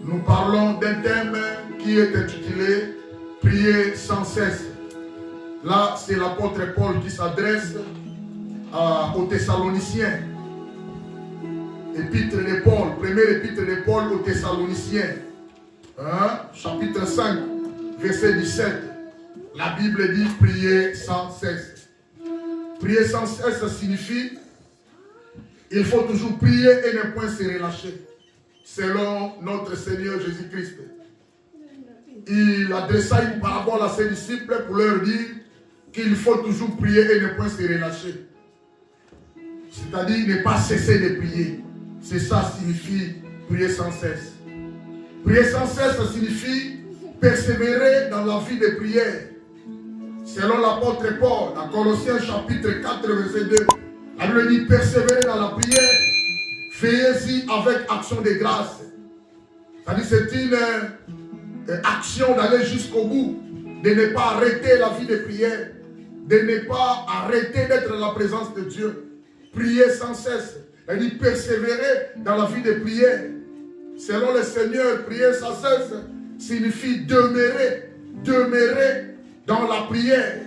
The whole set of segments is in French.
Nous parlons d'un thème qui est intitulé « Prier sans cesse ». Là, c'est l'apôtre Paul qui s'adresse aux Thessaloniciens. Épître de Paul, première épître de Paul aux Thessaloniciens. Chapitre 5, verset 17. La Bible dit « Prier sans cesse ». Prier sans cesse, ça signifie il faut toujours prier et ne point se relâcher. Selon notre Seigneur Jésus-Christ. Il adressa une parabole à ses disciples pour leur dire qu'il faut toujours prier et ne point se relâcher. C'est-à-dire ne pas cesser de prier. C'est ça signifie prier sans cesse. Prier sans cesse, ça signifie persévérer dans la vie de prière. Selon l'apôtre Paul, dans Colossiens chapitre 4, verset 2, la Bible dit persévérer dans la prière, veillez-y avec action de grâce. C'est-à-dire c'est une action d'aller jusqu'au bout, de ne pas arrêter la vie de prière, de ne pas arrêter d'être dans la présence de Dieu. Prier sans cesse, c'est-à-dire persévérer dans la vie de prière. Selon le Seigneur, prier sans cesse signifie demeurer dans la prière.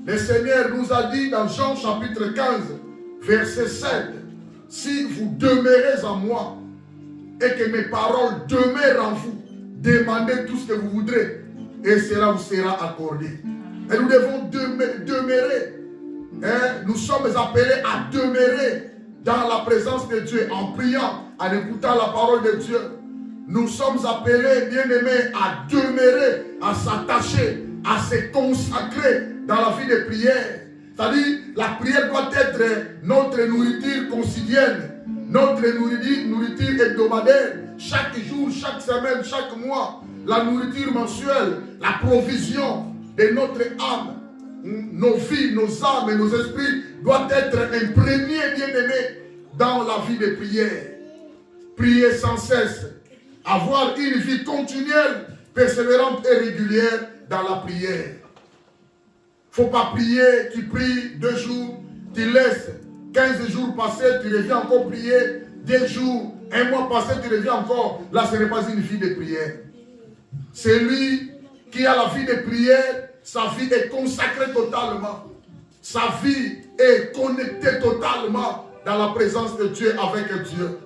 Le Seigneur nous a dit dans Jean chapitre 15, verset 7, si vous demeurez en moi et que mes paroles demeurent en vous, demandez tout ce que vous voudrez et cela vous sera accordé. Et nous devons demeurer. Nous sommes appelés à demeurer dans la présence de Dieu en priant, en écoutant la parole de Dieu. Nous sommes appelés, bien-aimés, à demeurer, à s'attacher, à se consacrer dans la vie de prière. C'est-à-dire, la prière doit être notre nourriture quotidienne, notre nourriture hebdomadaire, chaque jour, chaque semaine, chaque mois, la nourriture mensuelle, la provision de notre âme, nos vies, nos âmes et nos esprits doivent être imprégnés, bien-aimés, dans la vie de prière. Prier sans cesse, avoir une vie continuelle, persévérante et régulière dans la prière. Il ne faut pas prier, tu pries 2 jours, tu laisses 15 jours passer, tu reviens encore prier, 2 jours, 1 mois passé, tu reviens encore. Là, ce n'est pas une vie de prière. Celui qui a la vie de prière, sa vie est consacrée totalement. Sa vie est connectée totalement dans la présence de Dieu, avec Dieu.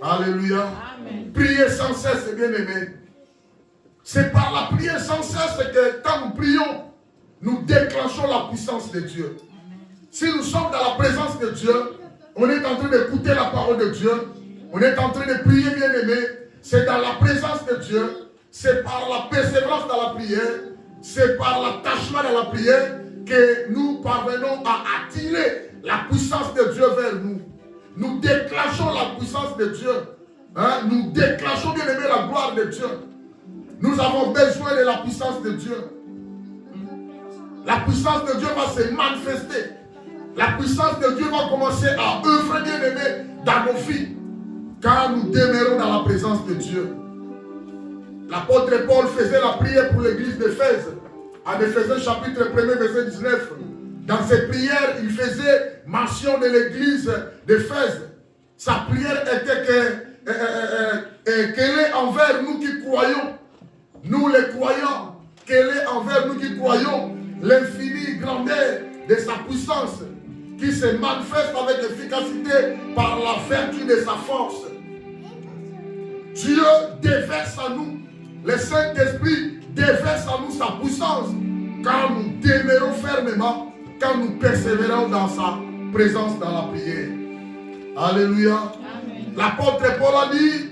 Alléluia. Amen. Prier sans cesse, bien aimé. C'est par la prière sans cesse que quand nous prions, nous déclenchons la puissance de Dieu. Si nous sommes dans la présence de Dieu, on est en train d'écouter la parole de Dieu, on est en train de prier, bien aimé. C'est dans la présence de Dieu, c'est par la persévérance dans la prière, c'est par l'attachement dans la prière que nous parvenons à attirer la puissance de Dieu vers nous. Nous déclenchons la puissance de Dieu. Nous déclenchons, bien aimé, la gloire de Dieu. Nous avons besoin de la puissance de Dieu. La puissance de Dieu va se manifester. La puissance de Dieu va commencer à œuvrer, bien aimé, dans nos vies. Car nous demeurons dans la présence de Dieu. L'apôtre Paul faisait la prière pour l'église d'Éphèse. En Éphésiens chapitre 1, verset 19. Dans ses prières, il faisait mention de l'église d'Éphèse. Sa prière était qu'elle est envers nous qui croyons. Nous les croyants. Qu'elle est envers nous qui croyons. L'infinie grandeur de sa puissance qui se manifeste avec efficacité par la vertu de sa force. Dieu déverse à nous, le Saint-Esprit déverse à nous sa puissance quand nous demeurons fermement, quand nous persévérons dans sa présence dans la prière. Alléluia. L'apôtre Paul a dit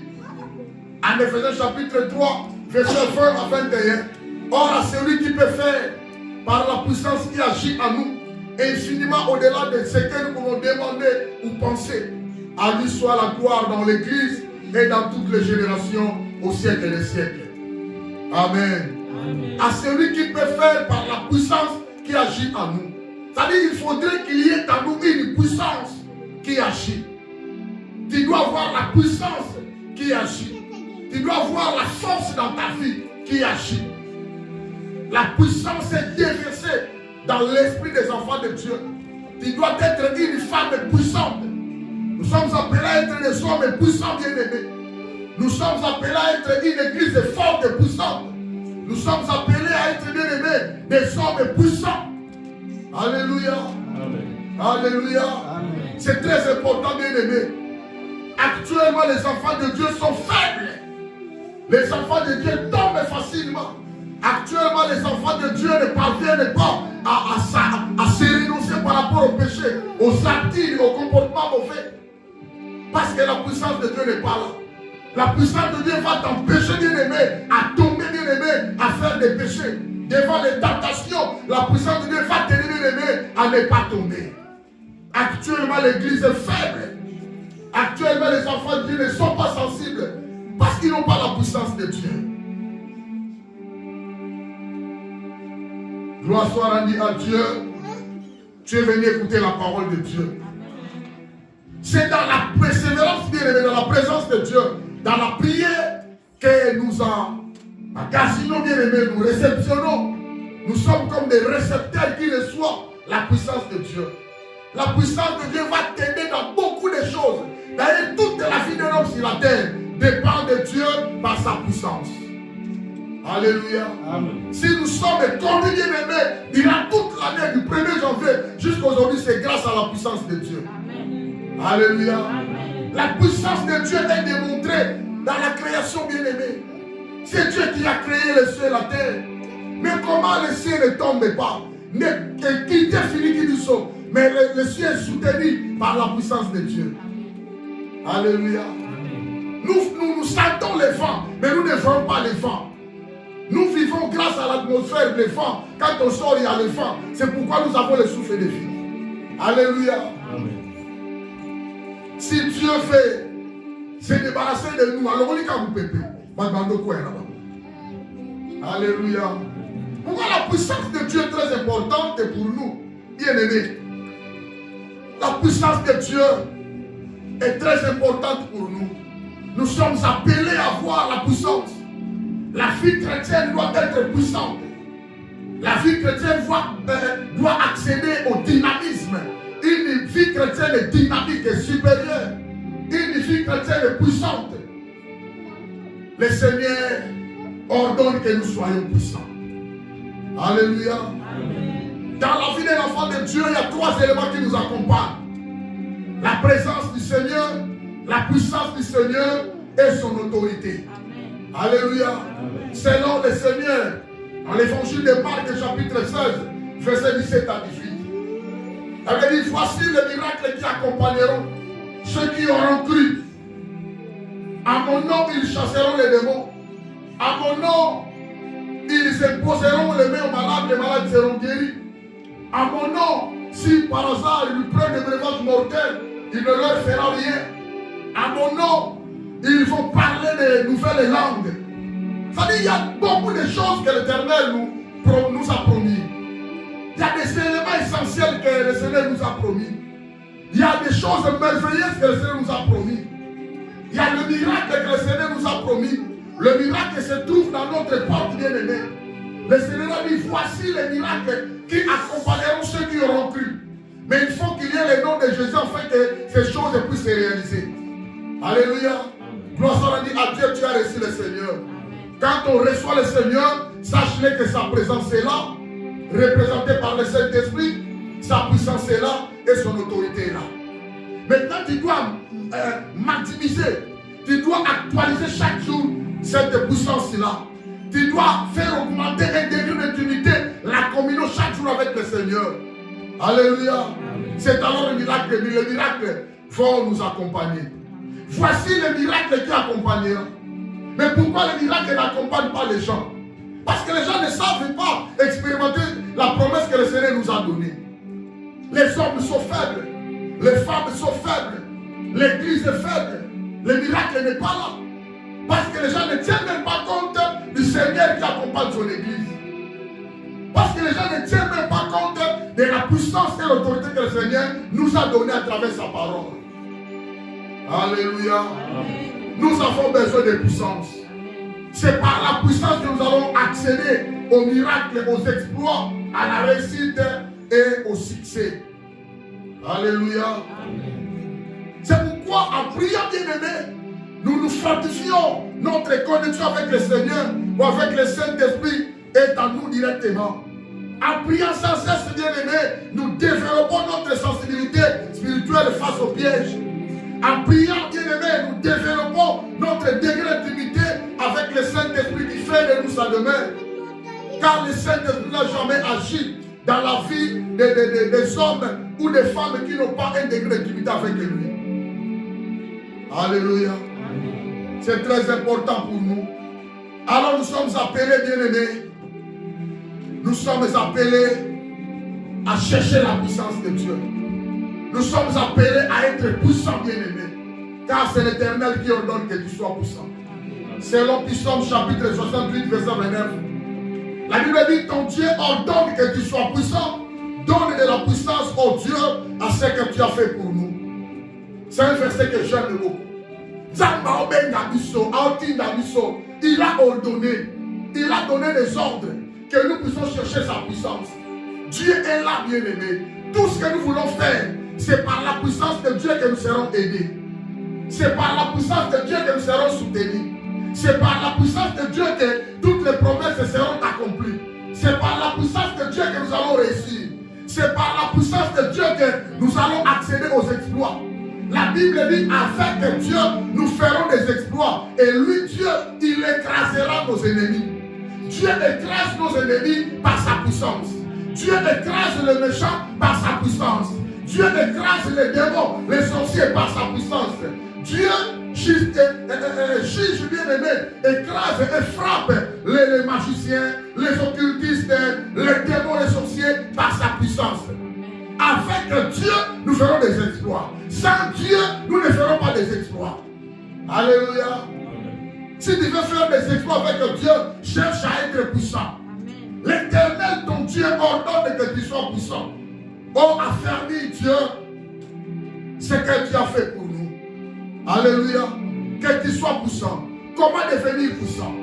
en Éphésiens chapitre 3, verset 20 à 21, or à celui qui peut faire par la puissance qui agit en nous, infiniment au-delà de ce que nous pouvons demander ou penser. À lui soit la gloire dans l'Église et dans toutes les générations au siècle des siècles. Amen. Amen. À celui qui peut faire par la puissance qui agit en nous. C'est-à-dire qu'il faudrait qu'il y ait en nous une puissance qui agit. Tu dois avoir la puissance qui agit. Tu dois avoir la force dans ta vie qui agit. La puissance est déversée dans l'esprit des enfants de Dieu. Tu dois être une femme puissante. Nous sommes appelés à être des hommes puissants, bien-aimés. Nous sommes appelés à être une église forte et puissante. Nous sommes appelés à être, bien aimés, des hommes puissants. Alléluia. Amen. Alléluia. C'est très important, bien aimés. Actuellement, les enfants de Dieu sont faibles. Les enfants de Dieu tombent facilement. Actuellement, les enfants de Dieu ne parviennent pas à se renoncer par rapport au péché, aux actes, au comportement mauvais. Parce que la puissance de Dieu n'est pas là. La puissance de Dieu va t'empêcher, bien-aimé, à tomber, bien-aimé, à faire des péchés. Devant les tentations, la puissance de Dieu va t'aider, bien-aimé, à ne pas tomber. Actuellement, l'église est faible. Actuellement, les enfants de Dieu ne sont pas sensibles parce qu'ils n'ont pas la puissance de Dieu. Gloire soit rendue à Dieu. Tu es venu écouter la parole de Dieu. C'est dans la persévérance, bien-aimé, dans la présence de Dieu, dans la prière que nous engageons, bien-aimé, nous réceptionnons. Nous sommes comme des récepteurs qui reçoivent la puissance de Dieu. La puissance de Dieu va t'aider dans beaucoup de choses. D'ailleurs, toute la vie de l'homme sur la terre dépend de Dieu par sa puissance. Alléluia. Amen. Si nous sommes conduits, bien-aimés, durant toute l'année, du 1er janvier jusqu'à aujourd'hui, c'est grâce à la puissance de Dieu. Amen. Alléluia. Amen. La puissance de Dieu est démontrée dans la création, bien-aimée. C'est Dieu qui a créé le ciel et la terre. Mais comment le ciel ne tombe pas? Qui définit qui nous sommes? Mais le ciel est soutenu par la puissance de Dieu. Alléluia. Nous sentons les vents, mais nous ne voyons pas les vents. Nous vivons grâce à l'atmosphère des vents. Quand on sort, il y a les vents. C'est pourquoi nous avons le souffle de vie. Alléluia. Amen. Si Dieu fait se débarrasser de nous, alors on dit qu'à vous pépé. Alléluia. Pourquoi la puissance de Dieu est très importante pour nous, bien-aimés? La puissance de Dieu est très importante pour nous. Nous sommes appelés à voir la puissance. La vie chrétienne doit être puissante. La vie chrétienne doit accéder au dynamisme. Une vie chrétienne est dynamique et supérieure. Une vie chrétienne est puissante. Le Seigneur ordonne que nous soyons puissants. Alléluia. Amen. Dans la vie de l'enfant de Dieu, il y a 3 éléments qui nous accompagnent. La présence du Seigneur, la puissance du Seigneur et son autorité. Amen. Alléluia. Amen. Selon le Seigneur, dans l'évangile de Marc, chapitre 16, verset 17 à 18. Il avait dit, voici les miracles qui accompagneront ceux qui auront cru. À mon nom, ils chasseront les démons. À mon nom, ils imposeront les mains aux malades, les malades seront guéris. À mon nom, si par hasard ils prennent des breuvages mortels, il ne leur fera rien. À mon nom, ils vont parler de nouvelles langues. C'est-à-dire qu'il y a beaucoup de choses que l'Éternel nous a promis. Il y a des éléments essentiels que le Seigneur nous a promis. Il y a des choses merveilleuses que le Seigneur nous a promis. Il y a le miracle que le Seigneur nous a promis. Le miracle se trouve dans notre porte bien-aimée. Le Seigneur a dit, voici les miracles qui accompagneront ceux qui auront cru. Mais il faut qu'il y ait le nom de Jésus afin que ces choses puissent se réaliser. Alléluia. Gloire soit rendue à Dieu, tu as reçu le Seigneur. Quand on reçoit le Seigneur, sache-le que sa présence est là, représentée par le Saint-Esprit, sa puissance est là et son autorité est là. Maintenant, tu dois maximiser, tu dois actualiser chaque jour cette puissance-là. Tu dois faire augmenter un degré d'intimité, la communion chaque jour avec le Seigneur. Alléluia. C'est alors le miracle vont nous accompagner. Voici le miracle qui accompagnera. Mais pourquoi le miracle n'accompagne pas les gens? Parce que les gens ne savent pas expérimenter la promesse que le Seigneur nous a donnée. Les hommes sont faibles, les femmes sont faibles, l'église est faible, le miracle n'est pas là. Parce que les gens ne tiennent même pas compte du Seigneur qui accompagne son église. Parce que les gens ne tiennent même pas compte de la puissance et l'autorité que le Seigneur nous a donnée à travers sa parole. Alléluia. Amen. Nous avons besoin de puissance. C'est par la puissance que nous allons accéder aux miracles, aux exploits, à la réussite et au succès. Alléluia. Amen. C'est pourquoi en priant, bien-aimé, nous nous fortifions. Notre connexion avec le Seigneur ou avec le Saint-Esprit est en nous directement. En priant sans cesse, bien-aimés, nous développons notre sensibilité spirituelle face au piège. En priant, bien-aimés, nous développons notre degré d'intimité avec le Saint-Esprit qui fait de nous sa demeure. Car le Saint-Esprit n'a jamais agi dans la vie des hommes ou des femmes qui n'ont pas un degré d'intimité avec lui. Alléluia. C'est très important pour nous. Alors nous sommes appelés, bien-aimés, nous sommes appelés à chercher la puissance de Dieu. Nous sommes appelés à être puissants, bien-aimés. Car c'est l'Éternel qui ordonne que tu sois puissant. Selon Psaume chapitre 68, verset 29. La Bible dit, ton Dieu ordonne que tu sois puissant. Donne de la puissance au Dieu à ce que tu as fait pour nous. C'est un verset que j'aime beaucoup. Il a ordonné, il a donné des ordres que nous puissions chercher sa puissance. Dieu est là, bien-aimé. Tout ce que nous voulons faire, c'est par la puissance de Dieu que nous serons aidés. C'est par la puissance de Dieu que nous serons soutenus. C'est par la puissance de Dieu que toutes les promesses seront accomplies. C'est par la puissance de Dieu que nous allons réussir. C'est par la puissance de Dieu que nous allons accéder aux exploits. La Bible dit, avec Dieu, nous ferons des exploits. Et lui, Dieu, il écrasera nos ennemis. Dieu écrase nos ennemis par sa puissance. Dieu écrase les méchants par sa puissance. Dieu écrase les démons, les sorciers par sa puissance. Dieu juge bien-aimé, écrase et frappe les magiciens, les occultistes, les démons, les sorciers par sa puissance. Avec Dieu, nous ferons des exploits. Sans Dieu, nous ne ferons pas des exploits. Alléluia. Si tu veux faire des exploits avec Dieu, cherche à être puissant. L'Éternel, ton Dieu, ordonne que tu sois puissant. Oh, affermis Dieu, ce que tu as fait pour nous. Alléluia. Que tu sois puissant. Comment devenir puissant?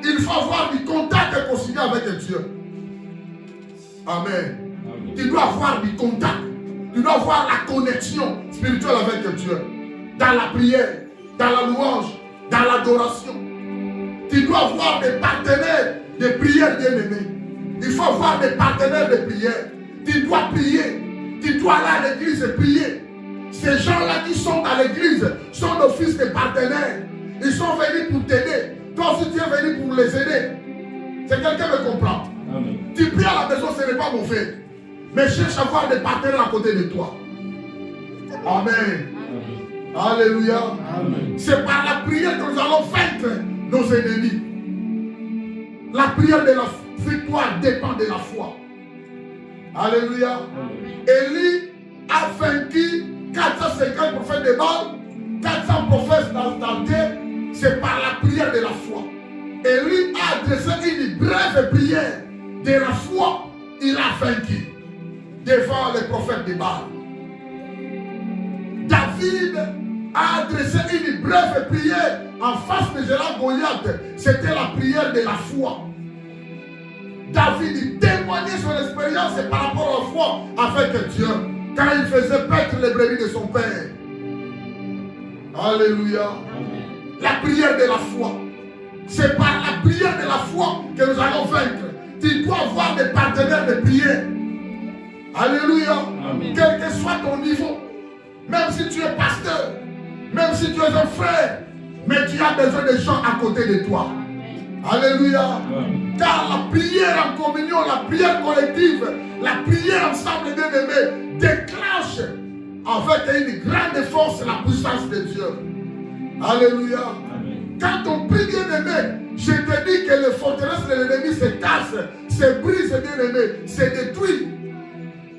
Il faut avoir du contact quotidien avec Dieu. Amen. Tu dois avoir du contact. Tu dois avoir la connexion spirituelle avec Dieu. Dans la prière, dans la louange, dans l'adoration. Tu dois avoir des partenaires de prière, bien-aimés. Il faut avoir des partenaires de prière. Tu dois prier. Tu dois aller à l'église et prier. Ces gens-là qui sont à l'église sont nos fils de partenaires. Ils sont venus pour t'aider. Toi aussi, tu es venu pour les aider. C'est quelqu'un qui me comprend. Amen. Tu pries à la maison, ce n'est pas mauvais. Mais cherche à avoir des partenaires à côté de toi. Amen. Amen. Alléluia. Amen. C'est par la prière que nous allons vaincre nos ennemis. La prière de la victoire dépend de la foi. Alléluia. Amen. Élie a vaincu 450 prophètes de Baal, 400 prophètes dans terre. C'est par la prière de la foi. Élie a adressé une brève prière de la foi. Il a vaincu devant les prophètes de Baal. David a adressé une brève prière en face de Goliath Goliath. C'était la prière de la foi. David témoignait son expérience par rapport à la foi avec Dieu quand il faisait paître les brebis de son père. Alléluia. La prière de la foi. C'est par la prière de la foi que nous allons vaincre. Tu dois avoir des partenaires de prière. Alléluia. Amen. Quel que soit ton niveau, même si tu es pasteur, même si tu es un frère, mais tu as besoin de gens à côté de toi. Alléluia. Amen. Car la prière en communion, la prière collective, la prière ensemble bien-aimés déclenche avec une grande force la puissance de Dieu. Alléluia. Amen. Quand on prie bien-aimé, je te dis que les forteresses de l'ennemi se cassent, se brisent bien-aimé, se détruisent.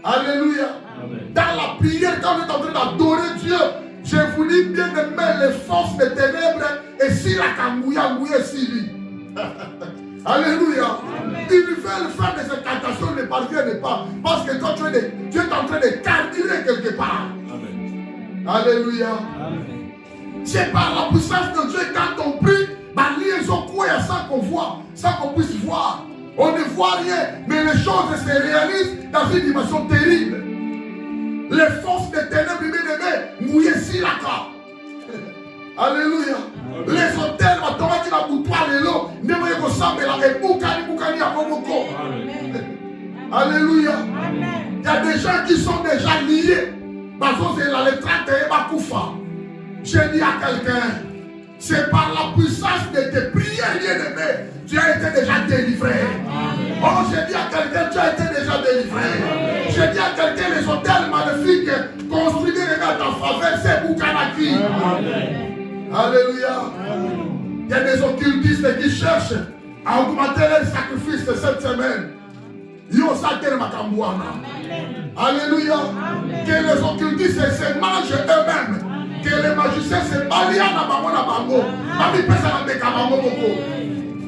Alléluia. Amen. Dans la prière, quand on est en train d'adorer Dieu, je vous dis bien-aimé, les forces des ténèbres, et si la cambouya mouille si. Alléluia. Amen. Ils veulent faire des incantations, ne parviennent pas. Parce que toi, tu es en train de carburer quelque part. Amen. Alléluia. Amen. C'est par la puissance de Dieu quand on prie, ma liaison couille sans qu'on voit, sans qu'on puisse voir. On ne voit rien, mais les choses se réalisent dans une dimension terrible. Les forces des ténèbres, bien-aimés, mouillent si la terre. Alléluia. Les hôtels, qui va boutoir les lots, ne voyez qu'on s'embête là, et Boukani à Momoko. Alléluia. Il y a des gens qui sont déjà liés. Parce que c'est la retraite et Bakoufa. Je dis à quelqu'un, c'est par la puissance de tes prières, bien-aimé, tu as été déjà délivré. Oh, je dis à quelqu'un, tu as été déjà délivré. Je dis à quelqu'un, les hôtels magnifiques construits dans ta faveur, c'est Boukanaki. Alléluia. Il y a des occultistes qui cherchent à augmenter les sacrifices de cette semaine. Alléluia. Que les occultistes se mangent eux-mêmes. Que les magiciens se malient à Bango.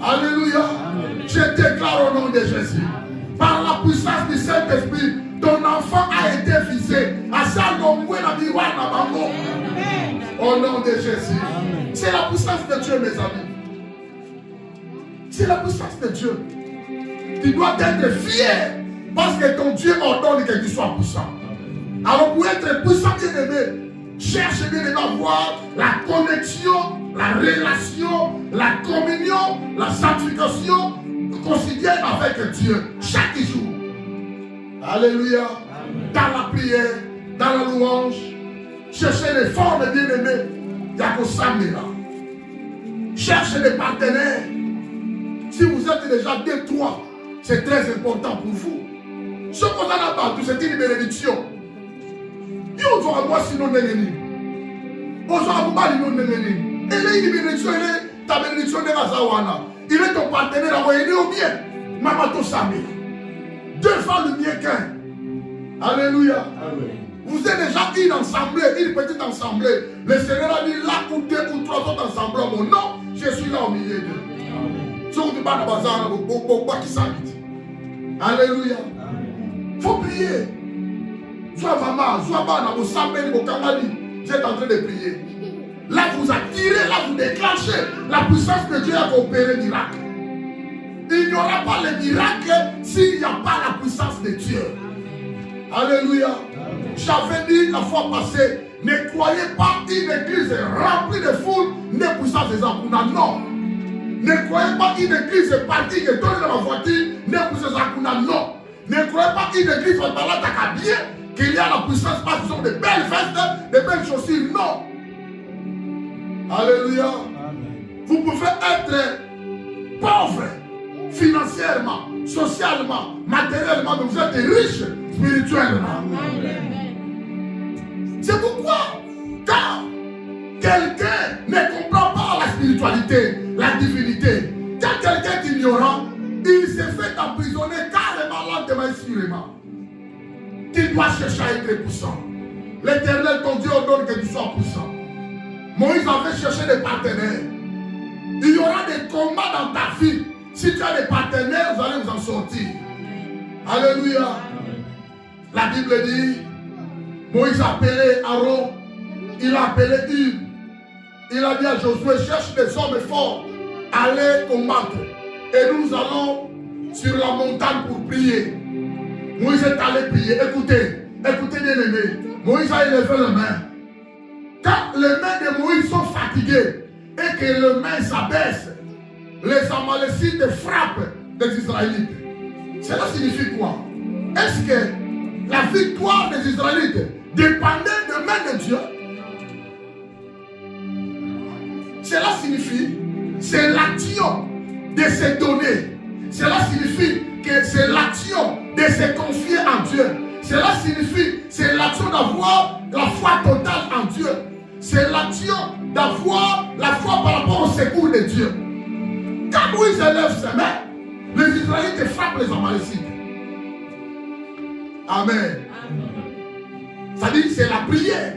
Alléluia. Je déclare au nom de Jésus. Par la puissance du Saint-Esprit, ton enfant a été visé. Au nom de Jésus. C'est la puissance de Dieu, mes amis. C'est la puissance de Dieu. Tu dois être fier parce que ton Dieu ordonne que tu sois puissant. Alors pour être puissant, bien aimé, cherche bien aimé à voir la connexion, la relation, la communion, la sanctification quotidienne avec Dieu chaque jour. Alléluia. Dans la prière, dans la louange, cherchez les formes bien aimées. Yakosamela. Cherchez des partenaires. Si vous êtes déjà 2-3, c'est très important pour vous. Ce qu'on a là-bas, c'est une bénédiction. Il y a un mois sinon n'engeni. Bonjour, vous parlez non n'engeni. Elle est une bénédiction, elle est ta bénédiction de Razawana. Il est ton partenaire, il est au bien. Maman Tosami. 2 fois le bien qu'un. Alléluia. Vous êtes déjà une assemblée, une petite assemblée. Le Seigneur a dit là où 2 ou 3 autres assemblées, mon nom, je suis là au milieu d'eux. Si vous ne pas dans le bazar, vous qui s'habite. Alléluia. Il faut prier. Soit maman, soit bana, vous savez, vous êtes en train de prier. Là, vous attirez, là, vous déclenchez la puissance de Dieu à opérer miracle. Il n'y aura pas le miracle s'il n'y a pas la puissance de Dieu. Alléluia. J'avais dit la fois passée, ne croyez pas une église remplie de foule, ne puissance des Akuna. Non. Ne croyez pas une église partie qui donne dans la voiture, ne puissance des Akuna. Non. Ne croyez pas une église qui est bien, qu'il y a la puissance parce qu'ils ont de belles vestes, de belles chaussures. Non. Alléluia. Amen. Vous pouvez être pauvre financièrement, socialement, matériellement, mais vous êtes riche spirituellement. Amen. C'est pourquoi, quand quelqu'un ne comprend pas la spiritualité, la divinité, quand quelqu'un est ignorant, il se fait emprisonner carrément, lentement et sûrement. Tu dois chercher à être puissant. L'Éternel, ton Dieu, ordonne que tu sois puissant. Moïse avait cherché des partenaires. Il y aura des combats dans ta vie. Si tu as des partenaires, vous allez vous en sortir. Alléluia. Amen. La Bible dit, Moïse a appelé Aaron, il a appelé Hur. Il a dit à Josué, cherche des hommes forts, allez combattre. Et nous allons sur la montagne pour prier. Moïse est allé prier. Écoutez, écoutez bien aimé. Moïse a élevé les mains. Quand les mains de Moïse sont fatiguées et que les mains s'abaissent, les Amalécites frappent des Israélites. Cela signifie quoi? Est-ce que la victoire des Israélites dépendait de main de Dieu? Cela signifie c'est l'action de se donner. Cela signifie que c'est l'action de se confier en Dieu. Cela signifie c'est l'action d'avoir la foi totale en Dieu. C'est l'action d'avoir la foi par rapport au secours de Dieu. Quand Moïse élève ses mains, les Israélites frappent les Amalécites. Amen. C'est-à-dire c'est la prière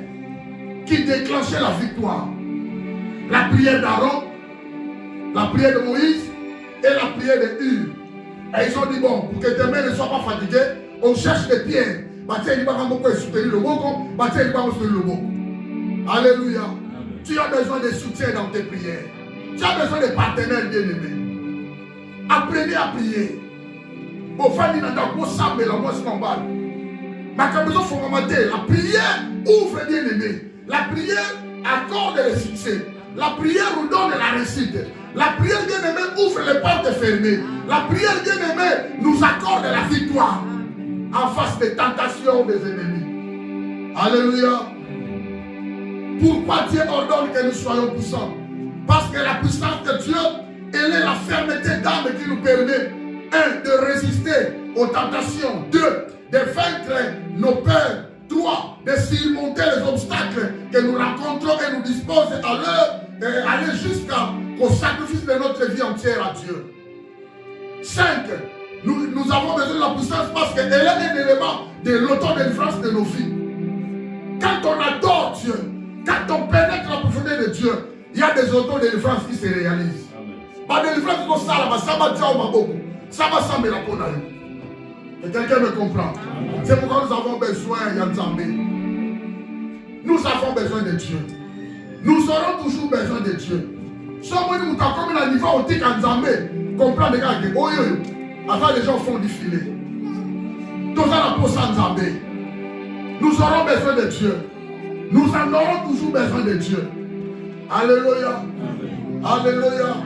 qui déclenchait la victoire. La prière d'Aaron, la prière de Moïse et la prière de Hur. Et ils ont dit, bon, pour que tes mains ne soient pas fatiguées, on cherche des pierres. Alléluia. Tu as besoin de soutien dans tes prières. Tu as besoin de partenaires bien-aimés. Apprenez à prier. La prière ouvre bien-aimé. La prière accorde le succès. La prière nous donne la réussite. La prière, bien-aimée, ouvre les portes fermées. La prière, bien-aimée, nous accorde la victoire en face des tentations des ennemis. Alléluia. Pourquoi Dieu ordonne que nous soyons puissants? Parce que la puissance de Dieu, elle est la fermeté d'âme qui nous permet, 1, de résister aux tentations, 2, de vaincre nos peurs, 3, de surmonter les obstacles que nous rencontrons et nous disposent à aller jusqu'au sacrifice de notre vie entière à Dieu. 5, nous avons besoin de la puissance parce qu'elle est un élément de l'autodélivrance de nos vies. Quand on adore Dieu, quand on pénètre la profondeur de Dieu, il y a des autodélivrances qui se réalisent. La délivrance comme ça, ça va dire au maboko, ça va sembler la peau. Et quelqu'un me comprend. C'est pourquoi nous avons besoin d'Yanzambé. Nous avons besoin de Dieu. Nous aurons toujours besoin de Dieu. Si on nous comme un niveau au Yanzambé, comprends les gars que oh yo, avant les gens font du filet. Tous à la peau sans Zambé. Nous aurons besoin de Dieu. Nous en aurons toujours besoin de Dieu. Alléluia. Alléluia.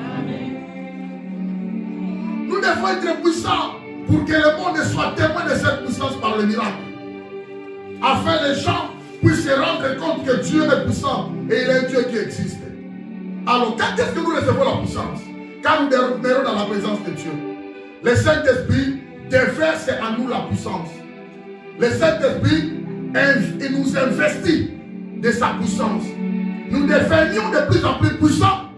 Nous devons être puissants pour que le monde soit témoin de cette puissance par le miracle. Afin que les gens puissent se rendre compte que Dieu est puissant et il est un Dieu qui existe. Alors, quand est-ce que nous recevons la puissance? Quand nous demeurons dans la présence de Dieu. Le Saint-Esprit déverse en nous la puissance. Le Saint-Esprit nous investit de sa puissance. Nous devenions de plus en plus puissants.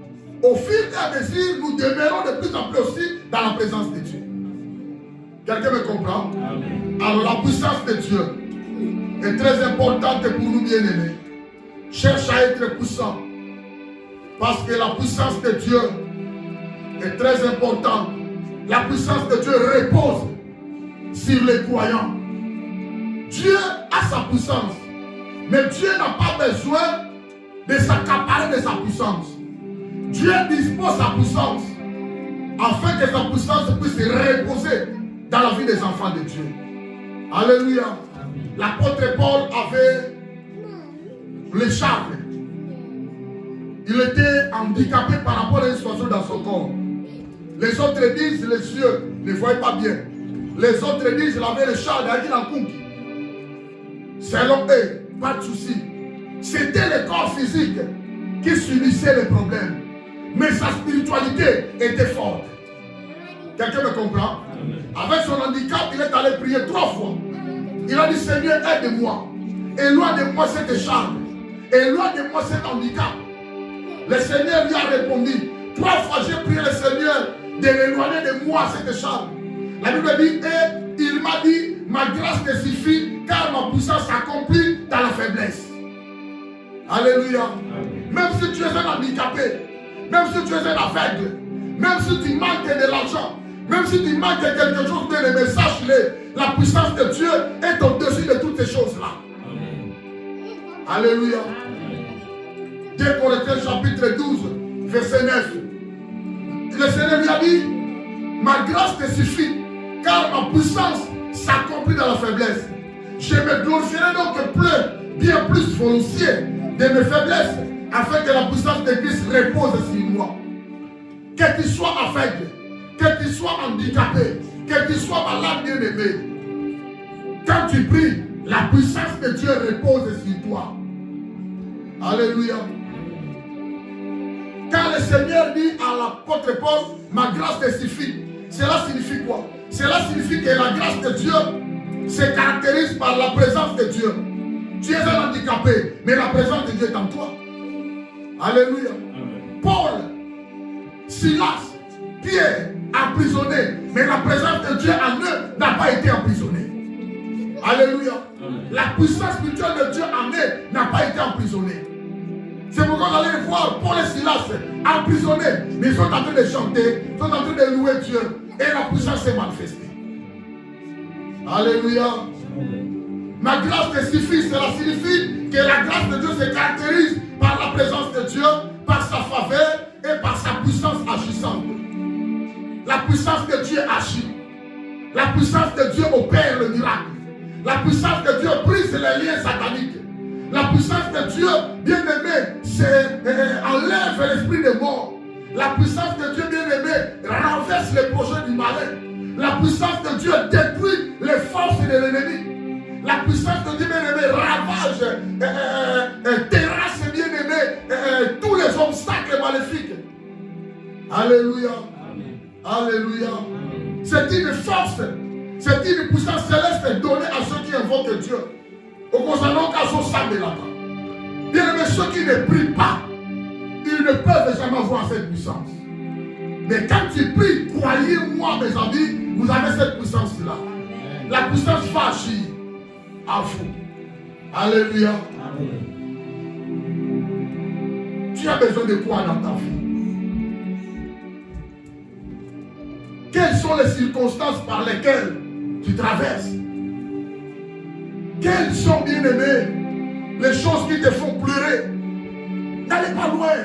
Au fil et à mesure, nous demeurons de plus en plus aussi dans la présence de Dieu. Quelqu'un me comprend? Amen. Alors la puissance de Dieu est très importante pour nous bien-aimés. Cherche à être puissant. Parce que la puissance de Dieu est très importante. La puissance de Dieu repose sur les croyants. Dieu a sa puissance. Mais Dieu n'a pas besoin de s'accaparer de sa puissance. Dieu dispose sa puissance afin que sa puissance puisse reposer dans la vie des enfants de Dieu. Alléluia. L'apôtre Paul avait le charme. Il était handicapé par rapport à une situation dans son corps. Les autres disent les yeux ne voyaient pas bien. Les autres disent qu'il avait le charme d'Agil en Kunki. Selon eux, pas de souci. C'était le corps physique qui subissait les problèmes. Mais sa spiritualité était forte. Quelqu'un me comprend? Avec son handicap, il est allé prier 3 fois. Il a dit, Seigneur, aide-moi. Éloigne de moi cette charme. Éloigne de moi cet handicap. Le Seigneur lui a répondu. 3 fois, j'ai prié le Seigneur de l'éloigner de moi cette charme. La Bible dit, et il m'a dit, ma grâce te suffit, car ma puissance s'accomplit dans la faiblesse. Alléluia. Même si tu es un handicapé, même si tu es un aveugle, même si tu manques de l'argent, même si tu manques de quelque chose de le message, la puissance de Dieu est au-dessus de toutes ces choses-là. Alléluia. 2 Corinthiens chapitre 12, verset 9. Le Seigneur lui a dit, ma grâce te suffit, car ma puissance s'accomplit dans la faiblesse. Je me glorifierai donc bien plus volontiers de mes faiblesses, afin que la puissance de Christ repose sur moi. Que tu sois aveugle, que tu sois handicapé, que tu sois malade, bien-aimé, quand tu pries, la puissance de Dieu repose sur toi. Alléluia. Quand le Seigneur dit à l'apôtre Paul, ma grâce te suffit, cela signifie quoi? Cela signifie que la grâce de Dieu se caractérise par la présence de Dieu. Tu es un handicapé, mais la présence de Dieu est en toi. Alléluia. Amen. Paul, Silas, Pierre, emprisonnés, mais la présence de Dieu en eux n'a pas été emprisonnée. Alléluia. Amen. La puissance spirituelle de Dieu en eux n'a pas été emprisonnée. C'est pourquoi on allait voir Paul et Silas emprisonnés, mais ils sont en train de chanter, ils sont en train de louer Dieu, et la puissance s'est manifestée. Alléluia. Ma grâce te suffit, cela signifie que la grâce de Dieu se caractérise par la présence de Dieu, par sa faveur et par sa puissance agissante. La puissance de Dieu agit. La puissance de Dieu opère le miracle. La puissance de Dieu brise les liens sataniques. La puissance de Dieu, bien-aimé, c'est enlève l'esprit de mort. La puissance de Dieu, bien-aimé, renverse les projets du malin. La puissance de Dieu détruit les forces de l'ennemi. La puissance de Dieu, bien-aimé, ravage, terrasse, bien-aimé, tous les obstacles maléfiques. Alléluia. Amen. Alléluia. C'est une force, c'est une puissance céleste donnée à ceux qui invoquent Dieu. Au concernant qu'à son sang de là-bas. Bien-aimé, ceux qui ne prient pas, ils ne peuvent jamais avoir cette puissance. Mais quand tu pries, croyez-moi, mes amis, vous avez cette puissance-là. La puissance va agir à vous. Alléluia. Amen. Tu as besoin de quoi dans ta vie? Quelles sont les circonstances par lesquelles tu traverses? Quelles sont, bien-aimés, les choses qui te font pleurer? N'allez pas loin.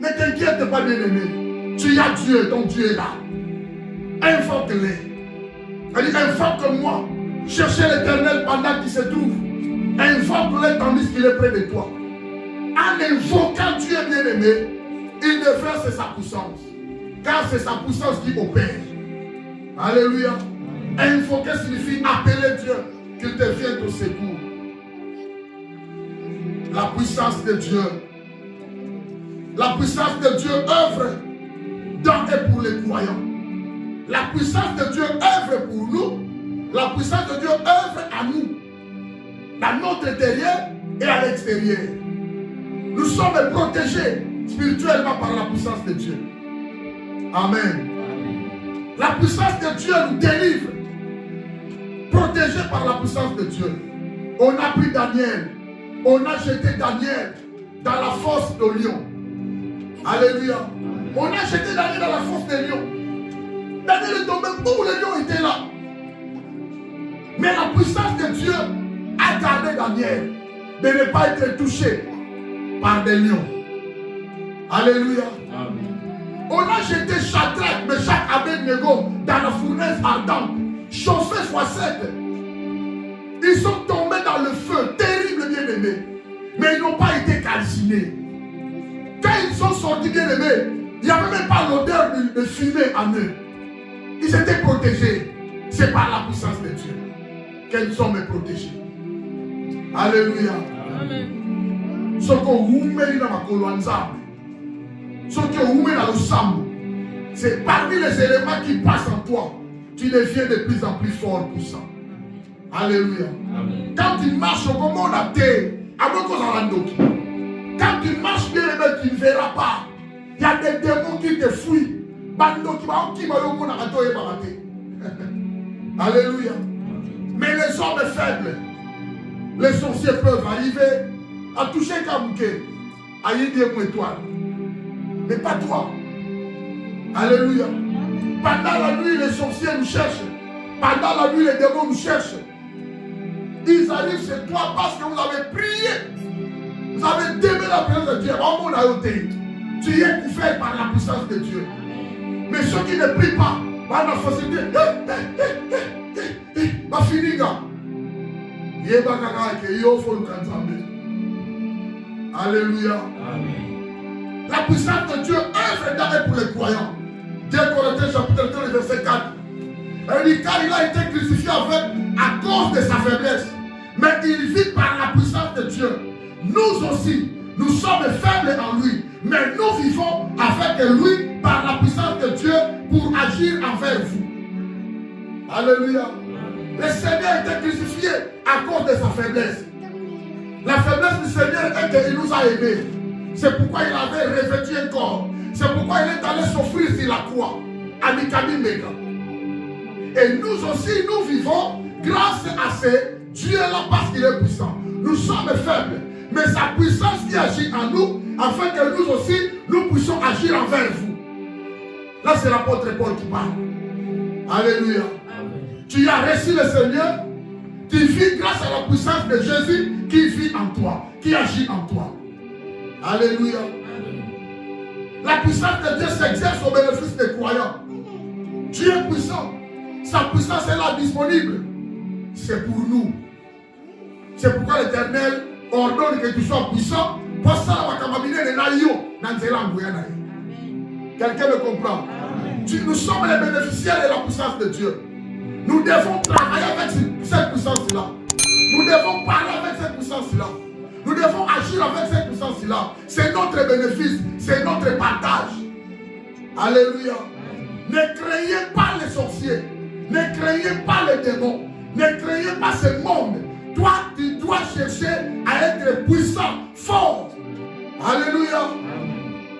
Ne t'inquiète pas, bien-aimé. Tu as Dieu, ton Dieu est là. Invoque-les. Elle dit, invoque-moi. Cherchez l'Éternel pendant qu'il se trouve. Invoque-le tandis qu'il est près de toi. En invoquant Dieu, bien-aimé, il déverse sa puissance. Car c'est sa puissance qui opère. Alléluia. Invoquer signifie appeler Dieu, qu'il te vienne au secours. La puissance de Dieu. La puissance de Dieu œuvre dans et pour les croyants. La puissance de Dieu œuvre pour nous. La puissance de Dieu œuvre à nous. Dans notre intérieur et à l'extérieur. Nous sommes protégés spirituellement par la puissance de Dieu. Amen. La puissance de Dieu nous délivre. Protégés par la puissance de Dieu. On a pris Daniel. On a jeté Daniel dans la fosse de lion. Alléluia. On a jeté Daniel dans la fosse des lions. Daniel est tombé où les lions étaient là. Mais la puissance de Dieu a gardé Daniel de ne pas être touché par des lions. Alléluia. Amen. On a jeté Shadrach, Meshach, Abednego dans la fournaise ardente, chauffée x7. Ils sont tombés dans le feu, terrible, bien-aimés. Mais ils n'ont pas été calcinés. Quand ils sont sortis, bien-aimés, il n'y avait même pas l'odeur de fumée en eux. Ils étaient protégés. C'est par la puissance de Dieu qu'ils sont protégés. Alléluia. Amen. Ce qu'on vous met dans ma colonne, ce qu'on vous met dans le sang, c'est parmi les éléments qui passent en toi. Tu deviens de plus en plus fort, puissant. Alléluia. Amen. Quand tu marches au moment de la terre, quand tu marches bien, tu ne verras pas. Il y a des démons qui te fuient. Alléluia. Mais les hommes faibles, les sorciers peuvent arriver à toucher Kabouké, à y dire une étoile. Mais pas toi. Alléluia. Pendant la nuit, les sorciers nous cherchent. Pendant la nuit, les démons nous cherchent. Ils arrivent chez toi parce que vous avez prié. Vous avez aimé la présence de Dieu. Tu es couvert par la puissance de Dieu. Mais ceux qui ne prient pas, par la facilité, ma finiga. Alléluia. Amen. La puissance de Dieu œuvre dans et pour les croyants. 2 Corinthiens chapitre 2, verset 4. Elle dit, car il a été crucifié à cause de sa faiblesse. Mais il vit par la puissance de Dieu. Nous aussi, nous sommes faibles en lui. Mais nous vivons avec lui par la puissance de Dieu pour agir envers vous. Alléluia. Le Seigneur a été crucifié à cause de sa faiblesse. La faiblesse du Seigneur est qu'il nous a aimés. C'est pourquoi il avait revêtu un corps. C'est pourquoi il est allé souffrir sur la croix. Amikami Mega. Et nous aussi, nous vivons grâce à ce Dieu-là parce qu'il est puissant. Nous sommes faibles. Mais sa puissance qui agit en nous, afin que nous aussi, nous puissions agir envers vous. Là, c'est l'apôtre Paul qui parle. Alléluia. Amen. Tu as reçu le Seigneur. Tu vis grâce à la puissance de Jésus qui vit en toi, qui agit en toi. Alléluia. Amen. La puissance de Dieu s'exerce au bénéfice des croyants. Dieu est puissant. Sa puissance est là disponible. C'est pour nous. C'est pourquoi l'Éternel ordonne que tu sois puissant. Pour ça, quelqu'un me comprend? Nous sommes les bénéficiaires de la puissance de Dieu. Nous devons travailler avec cette puissance-là. Nous devons parler avec cette puissance-là. Nous devons agir avec cette puissance-là. C'est notre bénéfice, c'est notre partage. Alléluia. Ne craignez pas les sorciers. Ne craignez pas les démons. Ne craignez pas ce monde. Toi, tu dois chercher à être puissant, fort. Alléluia.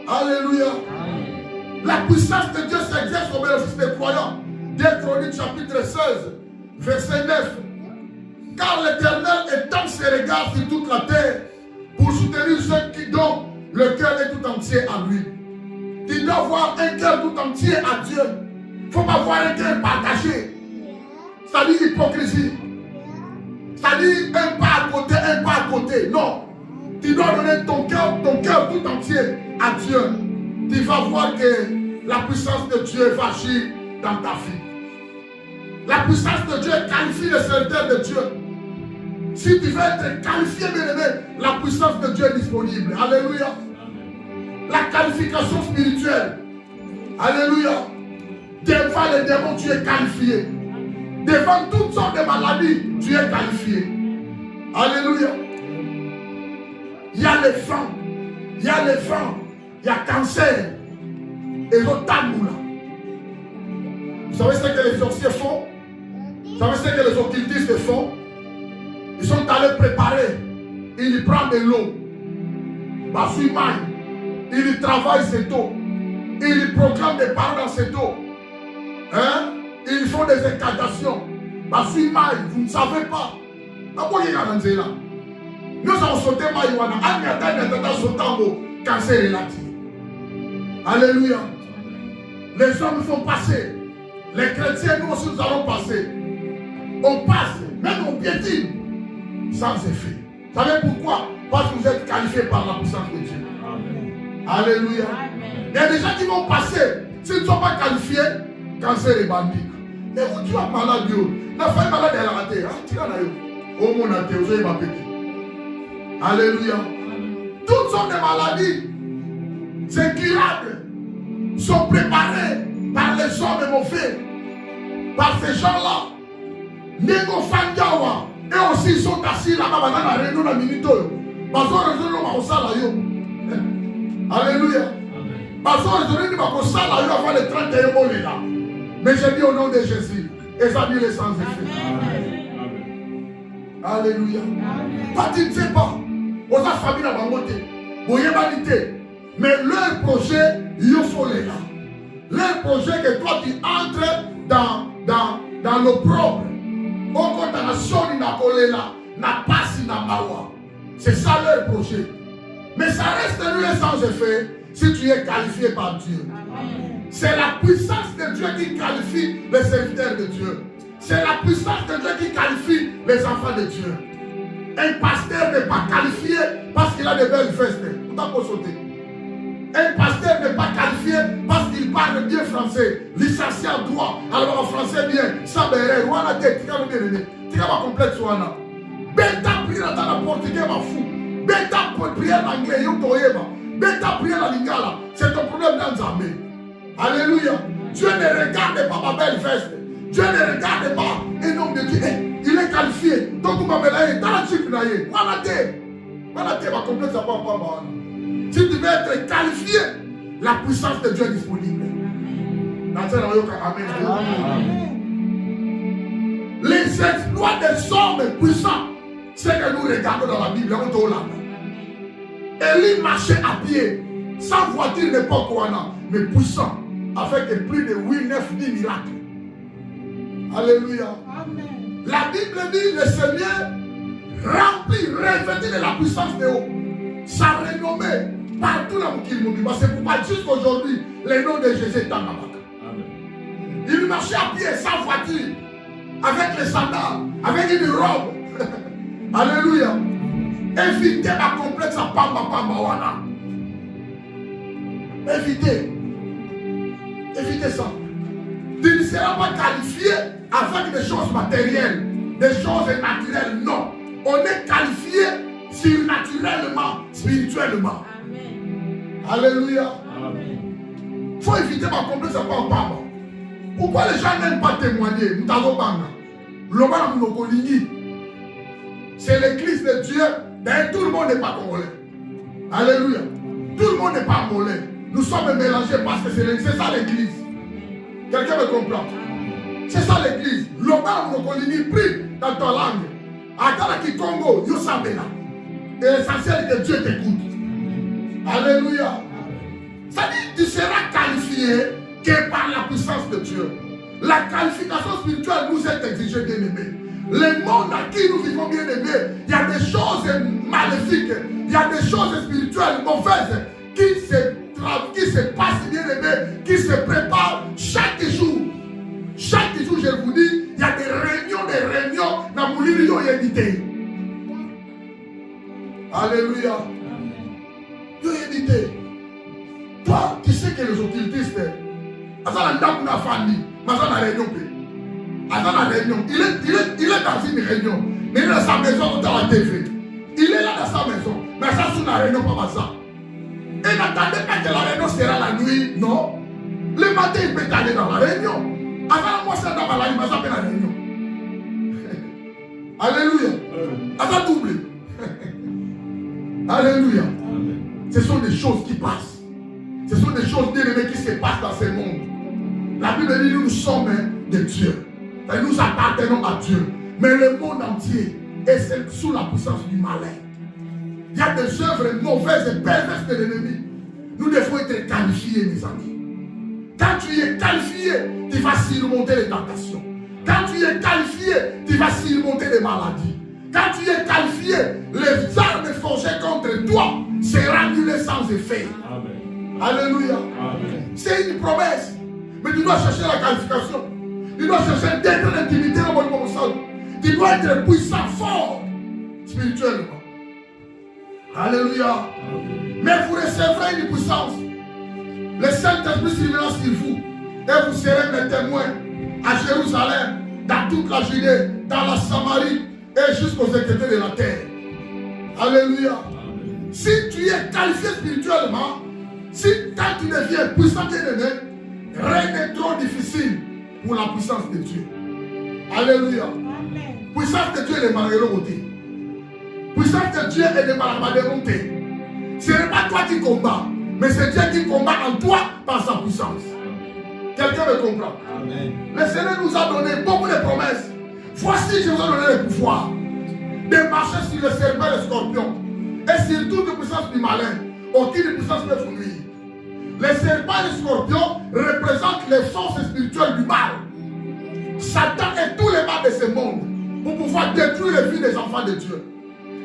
Alléluia. La puissance de Dieu s'exerce au bénéfice des croyants. 2 Chroniques chapitre 16, verset 9. Car l'Éternel étend ses regards sur toute la terre pour soutenir ceux qui dont le cœur est tout entier à lui. Tu dois avoir un cœur tout entier à Dieu. Il ne faut pas avoir un cœur partagé. Ça dit hypocrisie. Ça dit un pas à côté, un pas à côté. Non. Tu dois donner ton cœur tout entier à Dieu. Tu vas voir que la puissance de Dieu va agir dans ta vie. La puissance de Dieu qualifie les serviteurs de Dieu. Si tu veux être qualifié, bien-aimé, la puissance de Dieu est disponible. Alléluia. La qualification spirituelle. Alléluia. Devant les démons, tu es qualifié. Devant toutes sortes de maladies, tu es qualifié. Alléluia. Il y a les vents. Il y a les vents. Il y a cancer. Et l'autre tamoula. Vous savez ce que les sorciers font? Vous savez ce que les occultistes font? Ils sont allés préparer. Ils prennent de l'eau. Ils travaillent cette eau. Ils proclament des paroles dans cette eau. Hein? Ils font des incantations. Vous ne savez pas. Nous avons sauté Maïwana. Cancer est là. Alléluia. Les hommes font passer. Les chrétiens, nous aussi, nous allons passer. On passe, même on piétine, sans effet. Vous savez pourquoi? Parce que vous êtes qualifiés par la puissance de Dieu. Amen. Alléluia. Amen. Il y a des gens qui vont passer. S'ils ne sont pas qualifiés, cancer est bandit. Et vous, tu as malade, Dieu. La femme malade, elle a raté. Tu as raté. Oh mon athée, vous avez ma petite. Alléluia. Toutes sortes de maladies, c'est curable, sont préparées par les hommes mauvais, par ces gens-là. Nego Fandiawa, et aussi ils sont assis là-bas dans la réunion de Minito. Alléluia. Avant les 31 là. Mais j'ai dit au nom de Jésus, et ça dit les sans effet. Alléluia. Toi tu ne sais pas, aux familles à Bamoté, mais leur projet, il faut les là. Leur projet que toi tu entres dans l'opprobre. C'est ça leur projet. Mais ça reste lui sans effet si tu es qualifié par Dieu. C'est la puissance de Dieu qui qualifie les serviteurs de Dieu. C'est la puissance de Dieu qui qualifie les enfants de Dieu. Un pasteur n'est pas qualifié parce qu'il a de belles vestes. Un pasteur n'est pas qualifié parce qu'il parle bien français, licencié en droit, alors en français bien, sans béret, ou en a tête, tu vas complexe ou en a. Bêta prière dans la portugais, ma fou. Bêta prière en anglais, yo toyeba. Bêta prière en lingala. C'est ton problème dans Zambé. Alléluia. Dieu ne regarde pas ma belle veste. Dieu ne regarde pas un homme de Dieu. Il est qualifié. Donc, vous m'avez là, dans la chip, là, voilà, ma complexe, ça va pas. Si tu veux être qualifié, la puissance de Dieu est disponible. Amen. Les exploits des hommes puissants, c'est que nous regardons dans la Bible. Élie marchait à pied, sans voiture n'importe quoi, mais puissant, avec plus de 8-9 miracles. Alléluia. Amen. La Bible dit le Seigneur remplit, revêtu de la puissance de haut. Sa renommée partout là où il m'a. C'est pourquoi jusqu'aujourd'hui, le nom de Jésus est dans ma marque. Il marchait à pied, sans voiture, avec les sandales, avec une robe. Alléluia. Évitez ma complexe à Pamba. Évitez ça. Tu ne seras pas qualifié avec des choses matérielles, des choses naturelles. Non. On est qualifié surnaturellement, spirituellement. Amen. Alléluia. Amen. Il faut éviter ma complexe à pas. Pourquoi les gens n'aiment pas témoigner? C'est l'église de Dieu, mais tout le monde n'est pas congolais. Alléluia. Tout le monde n'est pas congolais. Nous sommes mélangés parce que c'est ça l'église. Quelqu'un me comprend? C'est ça l'église. L'homme prie dans ta langue. Attends qui Congo, yo sabena. Et l'essentiel que Dieu t'écoute. Alléluia. Ça dit, tu seras qualifié que par la puissance de Dieu. La qualification spirituelle nous est exigée, bien aimés. Le monde à qui nous vivons, bien aimés, il y a des choses maléfiques, il y a des choses spirituelles mauvaises qui se passent, bien aimés, qui se préparent chaque jour. Chaque jour, je vous dis, il y a des réunions dans mon livre édité. Alléluia. Édité. Toi, tu sais que les occultistes, il est dans une réunion, mais il est dans sa maison dans la TV. Il est là dans sa maison, mais ça sous la réunion, pas ça. Et n'attendez pas que la réunion sera la nuit, non. Le matin, il peut aller dans la réunion. Avant moi, c'est dans la réunion. Alléluia. Avant double. Alléluia. Ce sont des choses qui passent. Ce sont des choses bien aimées qui se passent dans ce monde. La Bible dit nous sommes de Dieu. Et nous appartenons à Dieu. Mais le monde entier est sous la puissance du malin. Il y a des œuvres mauvaises et perverses de l'ennemi. Nous devons être qualifiés, mes amis. Quand tu es qualifié, tu vas surmonter les tentations. Quand tu es qualifié, tu vas surmonter les maladies. Quand tu es qualifié, les armes forgées contre toi seront annulées sans effet. Amen. Alléluia. Amen. C'est une promesse. Mais tu dois chercher la qualification. Tu dois chercher d'être l'intimité dans votre monde. Tu dois être puissant, fort, spirituellement. Alléluia. Amen. Mais vous recevrez une puissance. Le Saint-Esprit surviendra sur vous. Et vous serez mes témoins à Jérusalem, dans toute la Judée, dans la Samarie et jusqu'aux extrémités de la terre. Alléluia. Amen. Si tu es qualifié spirituellement, quand tu deviens puissant et rien n'est trop difficile pour la puissance de Dieu. Alléluia. Amen. Puissance de Dieu est de malheureusement. Puissance de Dieu est de malheureusement. Ce n'est pas toi qui combats, mais c'est Dieu qui combat en toi par sa puissance. Quelqu'un me comprend? Amen. Le Seigneur nous a donné beaucoup de promesses. Voici, je vous ai donné le pouvoir de marcher sur le serpent et le scorpion et sur toute puissance du malin. Aucune puissance ne vous nuire. Les serpents et les scorpions représentent les forces spirituelles du mal. Satan et tous les mal de ce monde pour pouvoir détruire les vies des enfants de Dieu.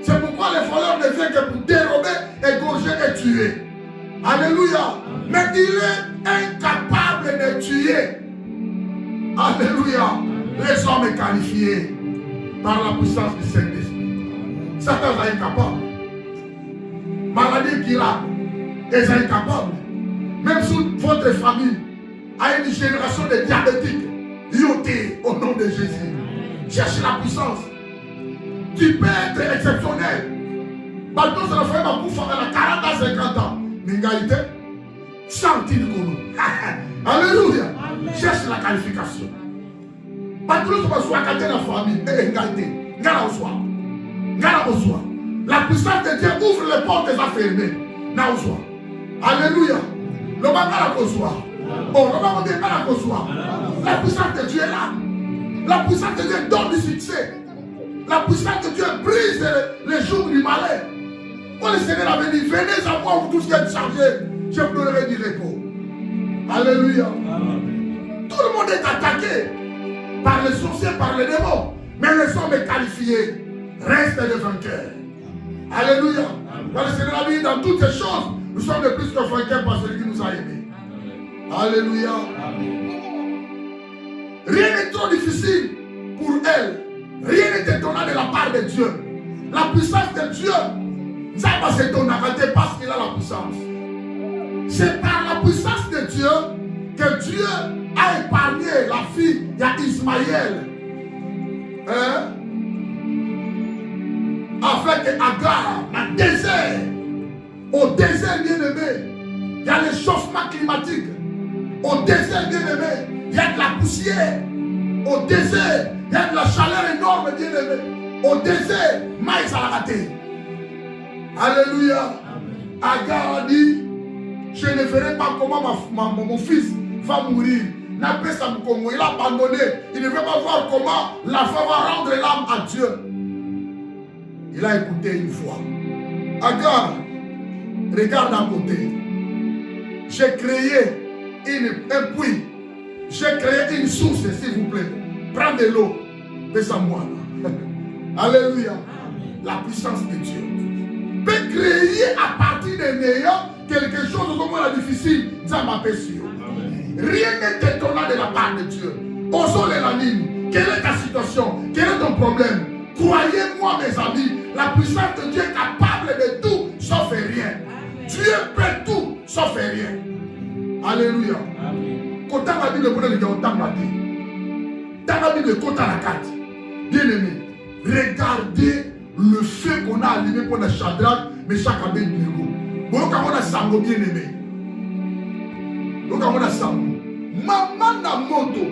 C'est pourquoi les voleurs ne viennent que pour dérober, égorger et tuer. Alléluia. Mais il est incapable de tuer. Alléluia. Les hommes sont qualifiés par la puissance du Saint-Esprit. Satan est incapable. Maladie qu'il a, ils sont incapables. Même si votre famille a une génération de diabétiques, yoté au nom de Jésus. Cherche la puissance. Tu peux être exceptionnel. Maintenant, c'est la femme pour faire à 40 à 50 ans. N'égalité, chantier de Kono. Alléluia. Cherche la qualification. Maintenant, tu vas soit quelqu'un dans la famille et égalité. Gala au soir. Gala au soir. La puissance de Dieu ouvre les portes des affaires. Na au soir. Alléluia. Le bagala au soir. Oh, le bagala au soir. La puissance de Dieu est là. La puissance de Dieu donne du succès. La puissance de Dieu brise les jours du malheur. Quand le Seigneur avait dit, venez à moi, vous tous qui êtes chargés, je vous donnerai du repos. Alléluia. Amen. Tout le monde est attaqué par les sorciers, par les démons. Mais les hommes qualifiés restent les vainqueurs. Alléluia. Quand le Seigneur a dit, dans toutes ces choses, nous sommes de plus que vainqueurs par celui qui nous a aimés. Alléluia. Amen. Rien n'est trop difficile pour elle. Rien n'est étonnant de la part de Dieu. La puissance de Dieu, ça va s'étonner parce qu'il a la puissance. C'est par la puissance de Dieu que Dieu a épargné la fille d'Ismaël. Afin qu'Agar Agar, dans le désert. Au désert, bien-aimé, il y a l'échauffement climatique. Au désert, bien-aimé, il y a de la poussière. Au désert, il y a de la chaleur énorme, bien-aimé. Au désert, maïs à la raté. Alléluia. Agar a dit, je ne verrai pas comment mon fils va mourir. Il a abandonné. Il ne veut pas voir comment la femme va rendre l'âme à Dieu. Il a écouté une fois. Agar, regarde à côté. J'ai créé un puits. J'ai créé une source, s'il vous plaît. Prends de l'eau. Fais-moi. Alléluia. La puissance de Dieu peut créer à partir de néant quelque chose de difficile. Ça m'appelle sûr. Rien n'est étonnant de la part de Dieu. Osons les lignes. Quelle est ta situation? Quel est ton problème? Croyez-moi, mes amis, la puissance de Dieu est capable de tout, sauf rien. Dieu peut tout, sauf rien. Alléluia. Quand la Bible pour les gens, dans la Bible, quand la carte, bien aimé, regardez le feu qu'on a allumé pour le Shadrach, mais chaque année, bon, quand on a sango bien aimé. Donc, on a ça. Maman na moto,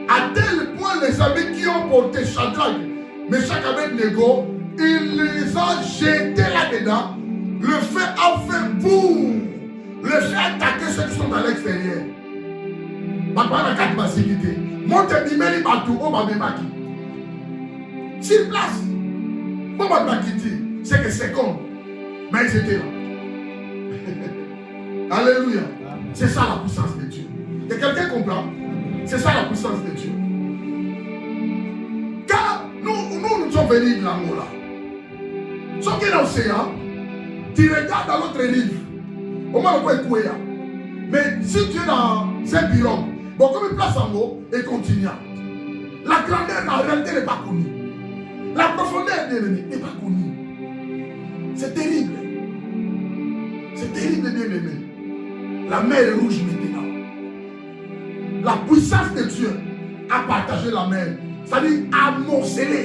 à tel point les amis qui ont porté Shadrach, mais chaque Abednego, il les a jetés là-dedans. Le feu a fait boum. Le feu a attaqué ceux qui sont à l'extérieur. Papa n'a qu'à sécurité. Monte bimeli batou, on va m'émaquiller. Sur place, on va m'émaquiller. C'est que c'est con. Mais ils étaient là. Alléluia. C'est ça la puissance de Dieu. Et quelqu'un comprend? C'est ça la puissance de Dieu. Car nous sommes venus de l'Angola. Sauf qu'il y a l'océan, tu regardes dans l'autre rive. Au moins, on peut écouter. Mais si tu es dans un pirogue, bon, comme une place en haut, et continue. La grandeur en réalité n'est pas connue. La profondeur de l'ennemi n'est pas connue. C'est terrible. C'est terrible, bien aimé. La mer est rouge maintenant. La puissance de Dieu a partagé la mer. C'est-à-dire amoncelé,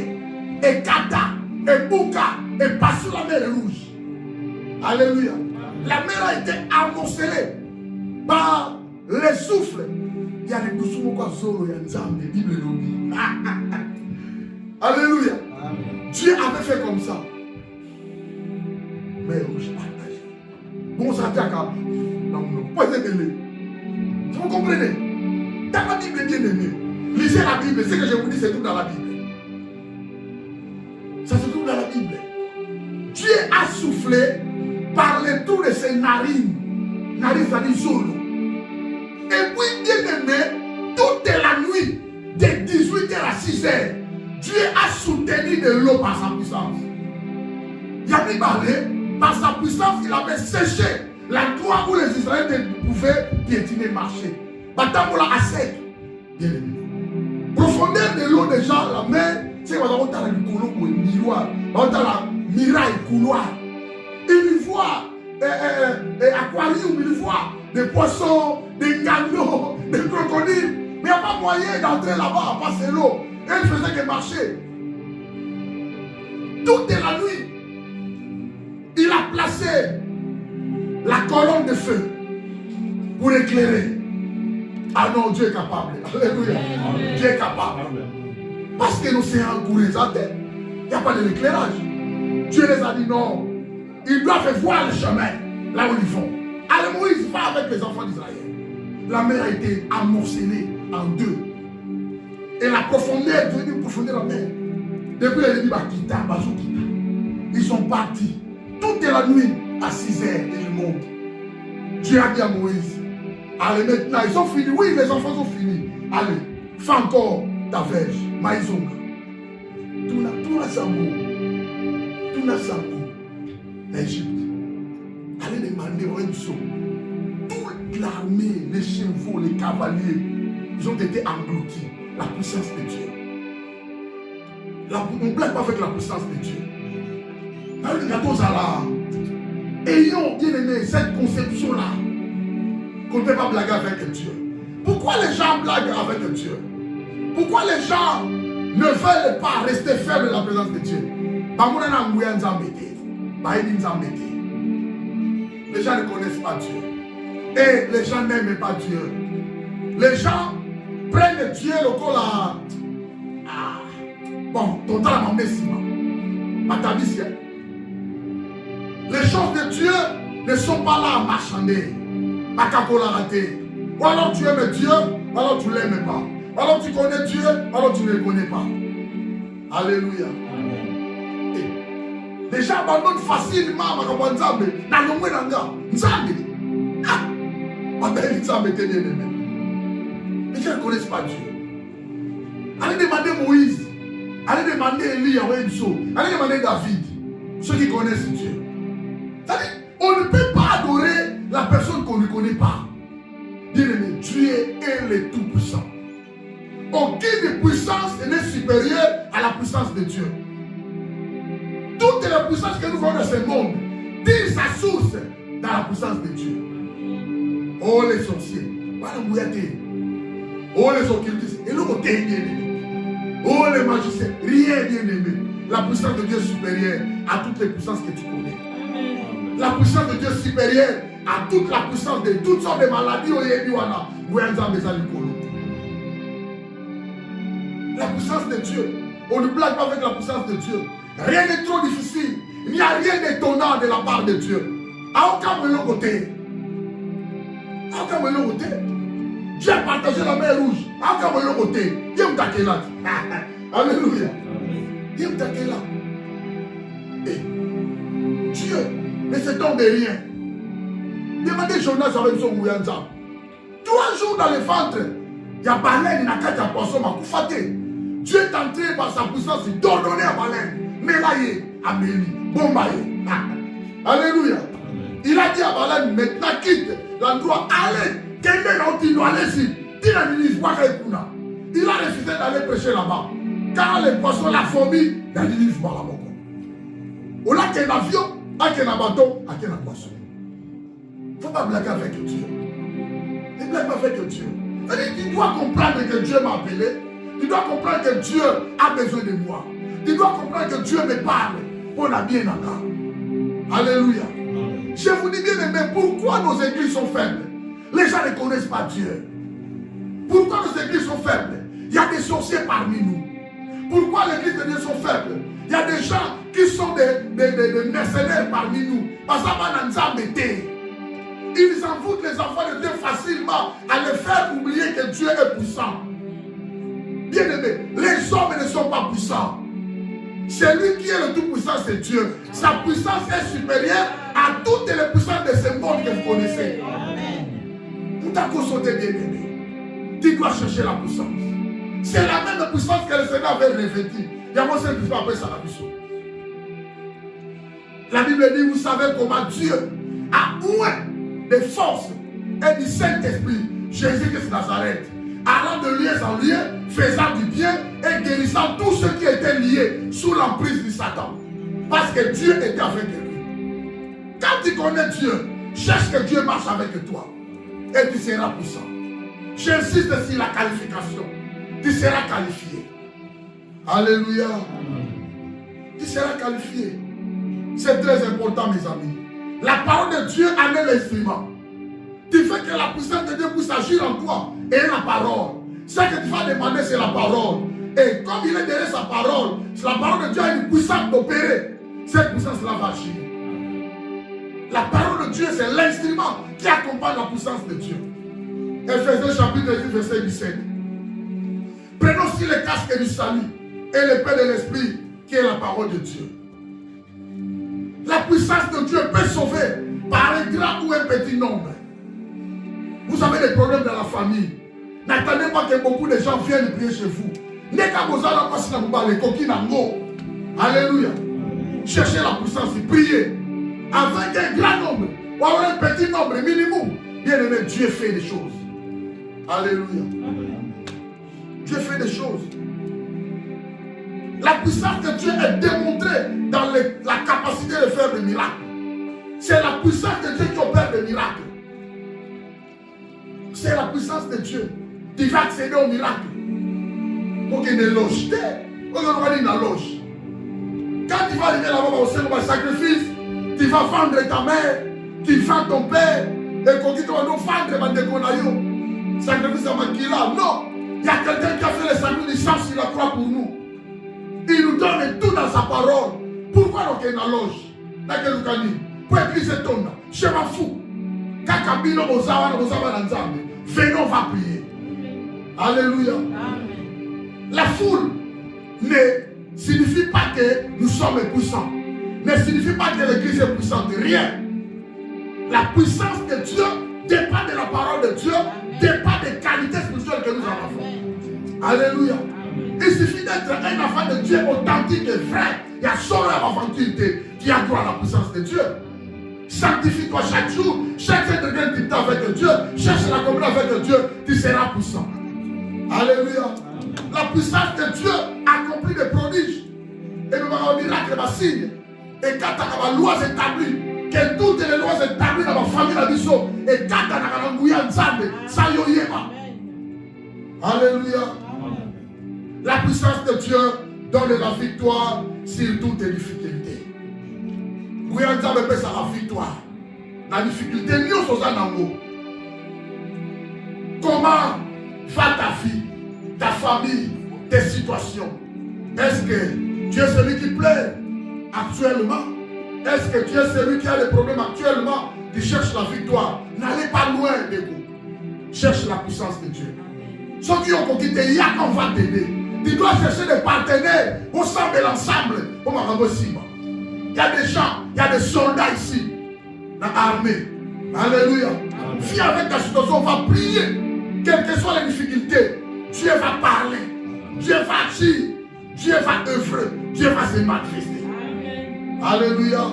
et kata, et bouka, et pas sur la mer rouge. Alléluia. La mer a été amoncelée par les souffles. Il y a les doucement quoi solo, il y a une zame de Bible lobby. Alléluia. Dieu avait fait comme ça. Mer rouge partagée. Bon, ça attaque à. Vous comprenez? Dans la Bible, bien aimé, lisez la Bible. Ce que je vous dis, c'est tout dans la Bible. Ça se trouve dans la Bible. Dieu a soufflé par les trous de ses narines. Narines, ça dit zolo. Et puis, bien aimé, toute la nuit, de 18h à 6h, Dieu a soutenu de l'eau par sa puissance. Il a mis par sa puissance, il avait séché la toit où les Israéliens pouvaient piétiner, marcher. Batambola à sec. Bien aimé. Profondeur de l'eau déjà, la mer, c'est qu'on a le couloir ou le miroir. On a la miraille couloir. Il voit aquarium, il voit des poissons, des canaux, des crocodiles. Mais il n'y a pas moyen d'entrer là-bas à passer l'eau. Et il faisait que marcher. Toute la nuit, il a placé la colonne de feu pour éclairer. Ah non, Dieu est capable. Alléluia. Dieu est capable. Parce que l'océan courait sa tête. Il n'y a pas de l'éclairage. Dieu les a dit non. Ils doivent voir le chemin là où ils vont. Alors Moïse va avec les enfants d'Israël. La mer a été amorcelée en deux. Et la profondeur est devenue profondeur de la mer. Depuis les ennemis ils sont partis. Toute la nuit à 6h et ils montent. Dieu a dit à Moïse, allez maintenant, ils ont fini. Oui, les enfants ont fini. Allez, fais encore ta verge. Maïzonga. Tout la sango. Tout la sango. L'Égypte. Allez demander au Enso. Toute l'armée, les chevaux, les cavaliers, ils ont été engloutis. La puissance de Dieu. On ne blague pas avec la puissance de Dieu. Ayons bien aimé cette conception-là qu'on ne peut pas blaguer avec Dieu. Pourquoi les gens blaguent avec Dieu? Pourquoi les gens ne veulent pas rester faibles de la présence de Dieu? Les gens ne connaissent pas Dieu. Et les gens n'aiment pas Dieu. Les gens prennent Dieu le col à... Bon, totalement messima. Les choses de Dieu ne sont pas là à marchander. Ou alors tu aimes Dieu, ou alors tu ne l'aimes pas. Ou alors tu connais Dieu, ou alors tu ne le connais pas. Alléluia. Les gens abandonnent facilement Nzambe. Les gens ne connaissent pas Dieu. Allez demander Moïse. Allez demander Élie, allez demander David. Ceux qui connaissent Dieu. C'est-à-dire, on ne peut pas adorer la personne qu'on ne connaît pas. Bien-aimé, Dieu est le Tout-Puissant. Aucune puissance n'est supérieure à la puissance de Dieu. Toutes les puissances que nous voyons dans ce monde tirent sa source dans la puissance de Dieu. Oh les sorciers, oh les occultistes, et l'autre bien aimé. Oh les magiciens, rien bien aimé. La puissance de Dieu est supérieure à toutes les puissances que tu connais. La puissance de Dieu est supérieure à toute la puissance de toutes sortes de maladies. La puissance de Dieu. On ne blague pas avec la puissance de Dieu. Rien n'est trop difficile. Il n'y a rien d'étonnant de la part de Dieu. À aucun côté. À aucun côté. Dieu a partagé la mer rouge. À aucun côté. Dieu me taqué là. Alléluia. Dieu me taqué là. Et Dieu ne s'étonne de rien. Demandez Jonas avec son Mouyanza. 3 jours dans le ventre, il y a baleine, il y a 4 poissons, ma koufate. Dieu est entré par sa puissance d'ordonner à baleine. Mélaye, Amélie, Bombaye. Alléluia. Il a dit à baleine, maintenant quitte l'endroit, allez, quelqu'un a dit, allez-y. Il a refusé d'aller prêcher là-bas. Car les poissons, la fourmi, il a dit, il faut là-bas. On a qu'un avion, un bateau, un poisson. Il ne faut pas blaguer avec Dieu. Ne blague pas avec Dieu. Tu dois comprendre que Dieu m'a appelé. Tu dois comprendre que Dieu a besoin de moi. Tu dois comprendre que Dieu me parle pour la bien encore. Alléluia. Je vous dis bien aimé, pourquoi nos églises sont faibles? Les gens ne connaissent pas Dieu. Pourquoi nos églises sont faibles? Il y a des sorciers parmi nous. Pourquoi l'église de Dieu sont faibles? Il y a des gens qui sont des mercenaires parmi nous. Parce qu'ils ils envoûtent les enfants de Dieu facilement à les faire oublier que Dieu est puissant. Bien aimé, les hommes ne sont pas puissants. Celui qui est le tout-puissant, c'est Dieu. Sa puissance est supérieure à toutes les puissances de ce monde que vous connaissez. Vous t'avez sauté, bien aimé. Tu dois chercher la puissance. C'est la même puissance que le Seigneur avait revêtue. Il y a moi seul qui peut appeler ça la puissance. La Bible dit, vous savez comment Dieu a oint des forces et du Saint-Esprit, Jésus-Christ de Nazareth, allant de lieu en lieu, faisant du bien et guérissant tous ceux qui étaient liés sous l'emprise du Satan. Parce que Dieu était avec lui. Quand tu connais Dieu, cherche que Dieu marche avec toi et tu seras puissant. J'insiste sur la qualification. Tu seras qualifié. Alléluia. Tu seras qualifié. C'est très important, mes amis. La parole de Dieu en est l'instrument. Tu fais que la puissance de Dieu puisse agir en toi et la parole. Ce que tu vas demander, c'est la parole. Et comme il est derrière sa parole, la parole de Dieu a une puissance d'opérer. Cette puissance-là va agir. La parole de Dieu, c'est l'instrument qui accompagne la puissance de Dieu. Ephésiens chapitre 10, verset 17. Prenons aussi le casque du salut et l'épée de l'esprit qui est la parole de Dieu. La puissance de Dieu peut sauver par un grand ou un petit nombre. Vous avez des problèmes dans la famille. N'attendez pas que beaucoup de gens viennent prier chez vous. Alléluia. Cherchez la puissance, priez. Avec un grand nombre ou un petit nombre minimum. Bien aimé, Dieu fait des choses. Alléluia. Dieu fait des choses. La puissance de Dieu est démontrée dans la capacité de faire des miracles. C'est la puissance de Dieu qui opère des miracles. C'est la puissance de Dieu. Tu vas accéder au miracle. Pour qu'il y ait une loge. Quand tu vas arriver là-bas au sacrifice, tu vas vendre ta mère, tu vends ton père, et qu'on dit qu'on va nous vendre des gonaïos. Sacrifice à Makila. Non, il y a quelqu'un qui a fait le salut du sang sur la croix pour nous. Il nous donne tout dans sa parole. Pourquoi on est dans la loge? Pour église ton, je m'en fous. Kakabino Ozawa Nzambe. Venons, on va prier. Alléluia. Amen. La foule ne signifie pas que nous sommes puissants. Ne signifie pas que l'église est puissante. Rien. La puissance de Dieu dépend de la parole de Dieu, dépend des qualités spirituelles que nous avons. Alléluia. Il suffit d'être un enfant de Dieu authentique et vrai. Il y a son aventure. Tu as droit à la puissance de Dieu. Sanctifie-toi chaque jour. Cherche un degré de temps avec Dieu. Cherche la communion avec Dieu. Tu seras puissant. Alléluia. La puissance de Dieu accomplit des prodiges. Et nous avons un miracle, des signes. Et quand tu as des lois établies, que toutes les lois établies dans ma famille, la mission, et quand tu as des lois ensemble, ça y est pas. Alléluia. La puissance de Dieu donne la victoire sur toutes les difficultés. Oui, on dit ça la victoire. La difficulté, nous sommes en haut. Comment va ta vie, ta famille, tes situations? Est-ce que tu es celui qui plaît actuellement? Est-ce que tu es celui qui a des problèmes actuellement? Tu cherches la victoire. N'allez pas loin de vous. Cherche la puissance de Dieu. Ceux qui ont quitté, il y a qu'on va t'aider. Tu dois chercher des partenaires au sein de l'ensemble. Il y a des gens, il y a des soldats ici, dans l'armée. Alléluia. Viens avec ta situation, on va prier. Quelles que soient les difficultés, Dieu va parler. Dieu va agir. Dieu va œuvrer. Dieu va se manifester. Alléluia.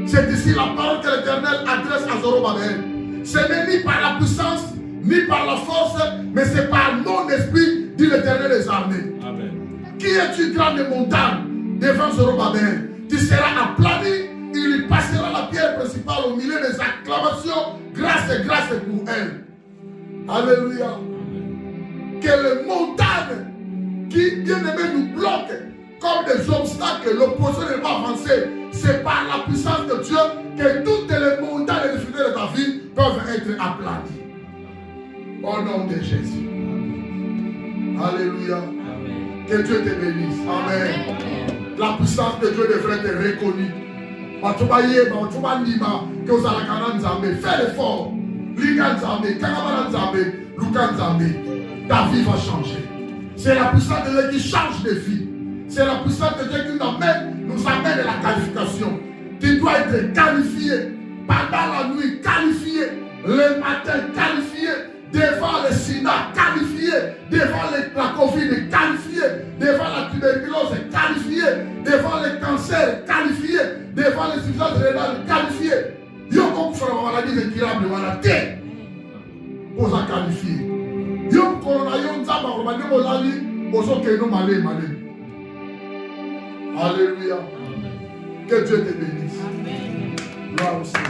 C'est ici la parole que l'Éternel adresse à Zorobabel. Ce n'est ni par la puissance, ni par la force, mais c'est par mon esprit, dit l'Éternel des armées. Amen. Qui es-tu grande montagne devant Zorobabel? Tu seras aplani, il lui passera la pierre principale au milieu des acclamations, grâce et grâce pour elle. Alléluia. Amen. Que les montagnes qui, bien aimé, nous bloquent comme des obstacles, l'opposé ne va avancer. C'est par la puissance de Dieu que toutes les montagnes et les difficultés de ta vie peuvent être aplanies. Au nom de Jésus. Alléluia. Amen. Que Dieu te bénisse. Amen. Amen. La puissance de Dieu devrait être reconnue. Fais l'effort. Ta vie va changer. C'est la puissance de Dieu qui change de vie. C'est la puissance de Dieu qui nous amène à la qualification. Tu dois être qualifié pendant la nuit, qualifié le matin, qualifié devant le sida, qualifié devant la Covid, qualifié devant la tuberculose, qualifié devant le cancer, qualifié devant l'insuffisance rénale, qualifié. Yo comme sur la maladie incurable, maladie. Vous a qualifié. Yo corona yo nzamba romani molali, ozo keno malé malé. Alléluia. Que Dieu te bénisse. Amen. Gloire au Seigneur.